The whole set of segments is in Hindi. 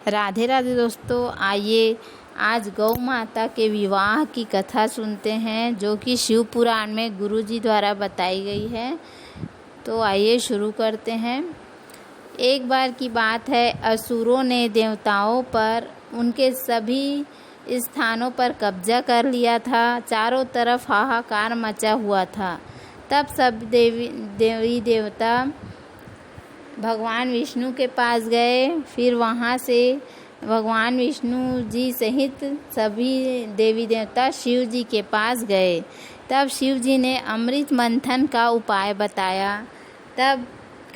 राधे राधे दोस्तों, आइए आज गौ माता के विवाह की कथा सुनते हैं जो कि शिव पुराण में गुरुजी द्वारा बताई गई है। तो आइए शुरू करते हैं। एक बार की बात है, असुरों ने देवताओं पर उनके सभी स्थानों पर कब्जा कर लिया था। चारों तरफ हाहाकार मचा हुआ था। तब सब देवी देवता भगवान विष्णु के पास गए। फिर वहाँ से भगवान विष्णु जी सहित सभी देवी देवता शिव जी के पास गए। तब शिव जी ने अमृत मंथन का उपाय बताया। तब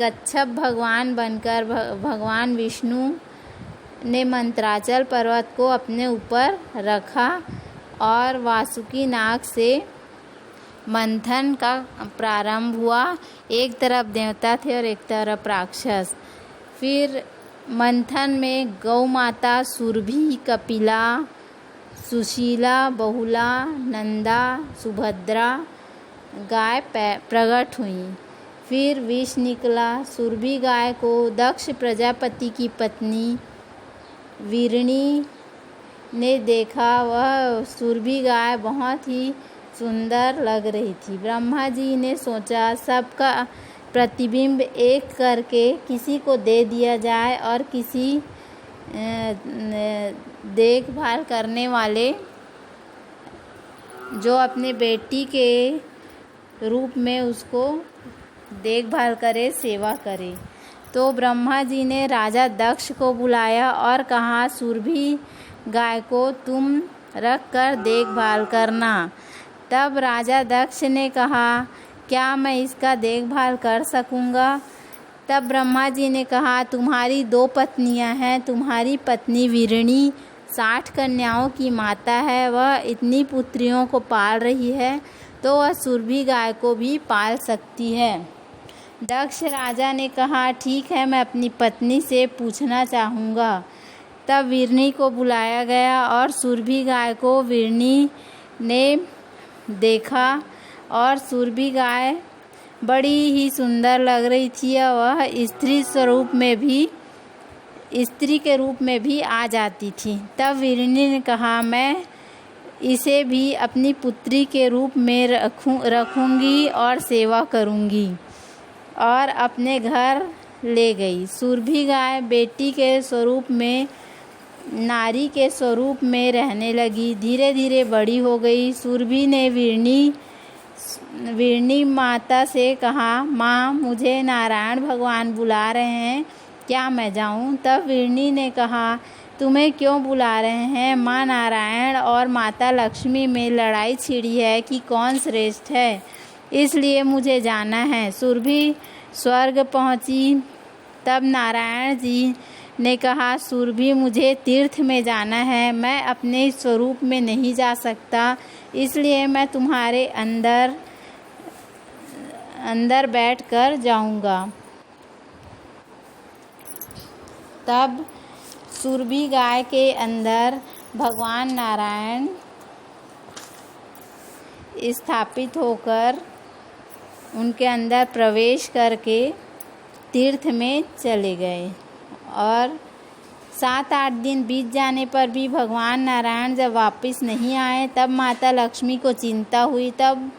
कच्छप भगवान बनकर भगवान विष्णु ने मंत्राचल पर्वत को अपने ऊपर रखा और वासुकी नाग से मंथन का प्रारंभ हुआ। एक तरफ देवता थे और एक तरफ राक्षस। फिर मंथन में गौ माता सुरभि, कपिला, सुशीला, बहुला, नंदा, सुभद्रा गाय प्रकट हुई। फिर विष निकला। सुरभि गाय को दक्ष प्रजापति की पत्नी वीरणी ने देखा। वह सुरभि गाय बहुत ही सुंदर लग रही थी। ब्रह्मा जी ने सोचा सबका प्रतिबिंब एक करके किसी को दे दिया जाए और किसी देखभाल करने वाले जो अपने बेटी के रूप में उसको देखभाल करे, सेवा करे। तो ब्रह्मा जी ने राजा दक्ष को बुलाया और कहा, सुरभि गाय को तुम रख कर देखभाल करना। तब राजा दक्ष ने कहा, क्या मैं इसका देखभाल कर सकूँगा? तब ब्रह्मा जी ने कहा, तुम्हारी 2 पत्नियां हैं। तुम्हारी पत्नी वीरणी 60 कन्याओं की माता है। वह इतनी पुत्रियों को पाल रही है तो वह सुरभि गाय को भी पाल सकती है। दक्ष राजा ने कहा, ठीक है, मैं अपनी पत्नी से पूछना चाहूँगा। तब वीरणी को बुलाया गया और सुरभि गाय को वीरणी ने देखा और सुरभि गाय बड़ी ही सुंदर लग रही थी। वह स्त्री के रूप में भी आ जाती थी। तब वीरणी ने कहा, मैं इसे भी अपनी पुत्री के रूप में रखूंगी और सेवा करूंगी, और अपने घर ले गई। सुरभि गाय बेटी के स्वरूप में, नारी के स्वरूप में रहने लगी। धीरे धीरे बड़ी हो गई। सुरभि ने वीरणी माता से कहा, माँ, मुझे नारायण भगवान बुला रहे हैं, क्या मैं जाऊँ? तब वीरणी ने कहा, तुम्हें क्यों बुला रहे हैं? माँ नारायण और माता लक्ष्मी में लड़ाई छिड़ी है कि कौन श्रेष्ठ है, इसलिए मुझे जाना है। सुरभि स्वर्ग पहुँची। तब नारायण जी ने कहा, सुरभि, मुझे तीर्थ में जाना है। मैं अपने स्वरूप में नहीं जा सकता, इसलिए मैं तुम्हारे अंदर बैठकर जाऊंगा। तब सुरभि गाय के अंदर भगवान नारायण स्थापित होकर उनके अंदर प्रवेश करके तीर्थ में चले गए। और 7-8 दिन बीत जाने पर भी भगवान नारायण जब वापस नहीं आए, तब माता लक्ष्मी को चिंता हुई। तब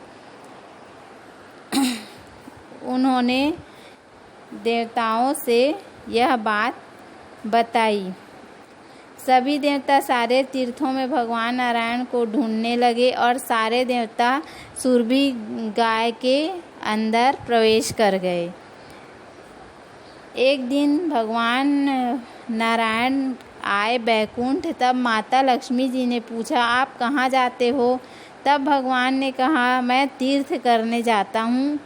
उन्होंने देवताओं से यह बात बताई। सभी देवता सारे तीर्थों में भगवान नारायण को ढूंढने लगे और सारे देवता सुरभि गाय के अंदर प्रवेश कर गए। एक दिन भगवान नारायण आए बैकुंठ। तब माता लक्ष्मी जी ने पूछा, आप कहाँ जाते हो? तब भगवान ने कहा, मैं तीर्थ करने जाता हूँ।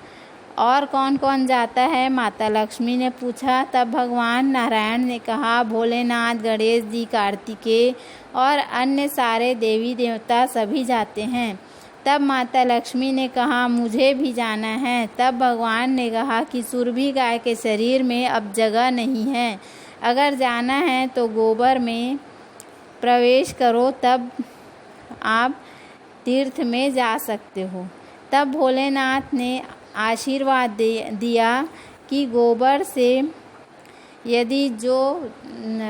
और कौन कौन जाता है? माता लक्ष्मी ने पूछा। तब भगवान नारायण ने कहा, भोलेनाथ, गणेश जी, कार्तिकेय और अन्य सारे देवी देवता सभी जाते हैं। तब माता लक्ष्मी ने कहा, मुझे भी जाना है। तब भगवान ने कहा कि सुरभि गाय के शरीर में अब जगह नहीं है। अगर जाना है तो गोबर में प्रवेश करो, तब आप तीर्थ में जा सकते हो। तब भोलेनाथ ने आशीर्वाद दिया कि गोबर से यदि जो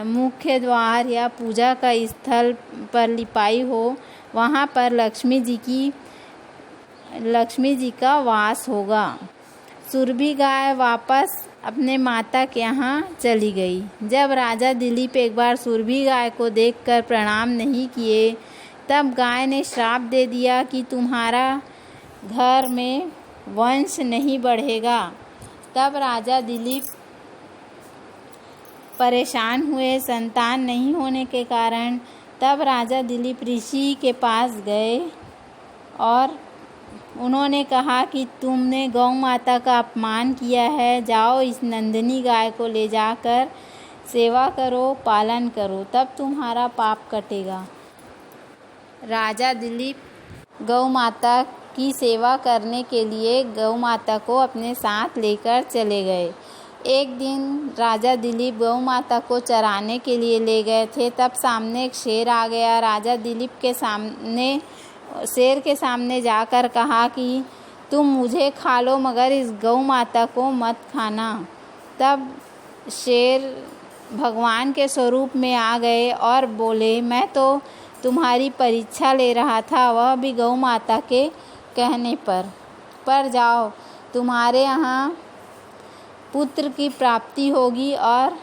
मुख्य द्वार या पूजा का स्थल पर लिपाई हो वहाँ पर लक्ष्मी जी का वास होगा। सुरभि गाय वापस अपने माता के यहाँ चली गई। जब राजा दिलीप एक बार सुरभि गाय को देखकर प्रणाम नहीं किए तब गाय ने श्राप दे दिया कि तुम्हारा घर में वंश नहीं बढ़ेगा। तब राजा दिलीप परेशान हुए संतान नहीं होने के कारण। तब राजा दिलीप ऋषि के पास गए और उन्होंने कहा कि तुमने गौ माता का अपमान किया है, जाओ इस नंदिनी गाय को ले जाकर सेवा करो, पालन करो, तब तुम्हारा पाप कटेगा। राजा दिलीप गौ माता की सेवा करने के लिए गौ माता को अपने साथ लेकर चले गए। एक दिन राजा दिलीप गौ माता को चराने के लिए ले गए थे, तब सामने एक शेर आ गया। राजा दिलीप शेर के सामने जाकर कहा कि तुम मुझे खा लो मगर इस गौ माता को मत खाना। तब शेर भगवान के स्वरूप में आ गए और बोले, मैं तो तुम्हारी परीक्षा ले रहा था, वह भी गौ माता के कहने पर जाओ, तुम्हारे यहाँ पुत्र की प्राप्ति होगी। और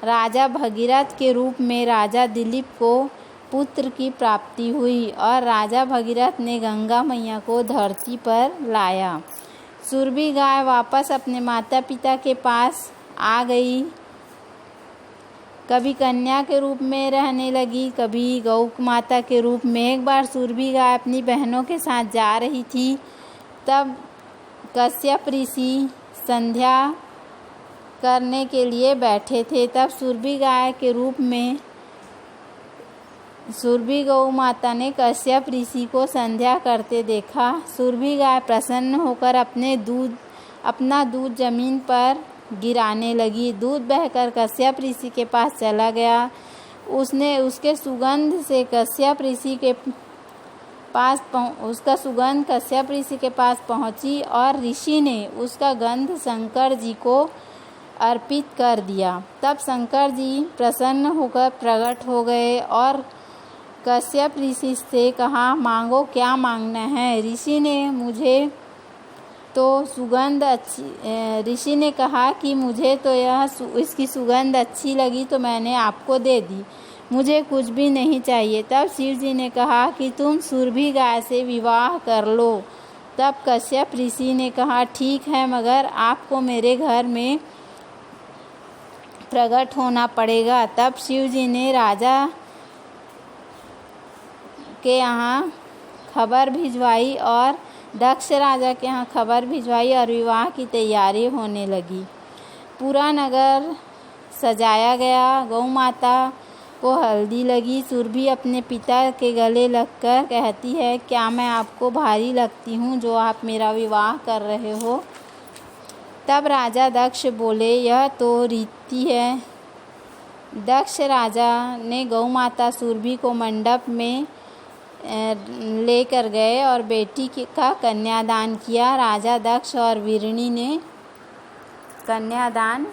राजा भगीरथ के रूप में राजा दिलीप को पुत्र की प्राप्ति हुई और राजा भगीरथ ने गंगा मैया को धरती पर लाया। सुरभि गाय वापस अपने माता पिता के पास आ गई। कभी कन्या के रूप में रहने लगी, कभी गौ माता के रूप में। एक बार सुरभि गाय अपनी बहनों के साथ जा रही थी, तब कश्यप ऋषि संध्या करने के लिए बैठे थे। तब सुरभि गाय के रूप में सुरभि गौ माता ने कश्यप ऋषि को संध्या करते देखा। सुरभि गाय प्रसन्न होकर अपना दूध जमीन पर गिराने लगी। दूध बहकर कश्यप ऋषि के पास चला गया। उसके सुगंध से कश्यप ऋषि के पास पहुंची और ऋषि ने उसका गंध शंकर जी को अर्पित कर दिया। तब शंकर जी प्रसन्न होकर प्रकट हो गए और कश्यप ऋषि से कहा, मांगो, क्या मांगना है। ऋषि ने कहा कि मुझे तो इसकी सुगंध अच्छी लगी तो मैंने आपको दे दी, मुझे कुछ भी नहीं चाहिए। तब शिव जी ने कहा कि तुम सुरभि गाय से विवाह कर लो। तब कश्यप ऋषि ने कहा, ठीक है, मगर आपको मेरे घर में प्रकट होना पड़ेगा। तब शिव जी ने राजा के यहाँ खबर भिजवाई और दक्ष राजा के यहाँ खबर भिजवाई और विवाह की तैयारी होने लगी। पूरा नगर सजाया गया। गौ माता को हल्दी लगी। सुरभि अपने पिता के गले लगकर कहती है, क्या मैं आपको भारी लगती हूँ जो आप मेरा विवाह कर रहे हो। तब राजा दक्ष बोले, यह तो रीति है। दक्ष राजा ने गौ माता सुरभि को मंडप में लेकर गए और बेटी का कन्यादान किया। राजा दक्ष और वीरणी ने कन्यादान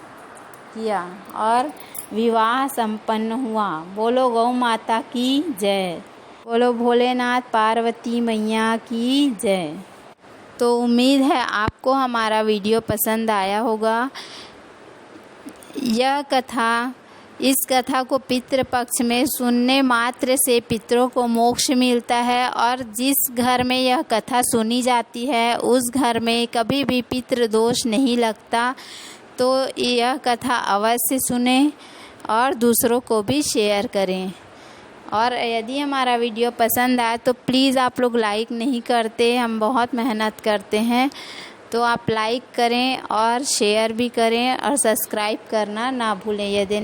किया और विवाह संपन्न हुआ। बोलो गौ माता की जय। बोलो भोलेनाथ पार्वती मैया की जय। तो उम्मीद है आपको हमारा वीडियो पसंद आया होगा। इस कथा को पितृपक्ष में सुनने मात्र से पितरों को मोक्ष मिलता है और जिस घर में यह कथा सुनी जाती है उस घर में कभी भी पितृ दोष नहीं लगता। तो यह कथा अवश्य सुने और दूसरों को भी शेयर करें। और यदि हमारा वीडियो पसंद आए तो प्लीज़, आप लोग लाइक नहीं करते, हम बहुत मेहनत करते हैं, तो आप लाइक करें और शेयर भी करें और सब्सक्राइब करना ना भूलें। यदि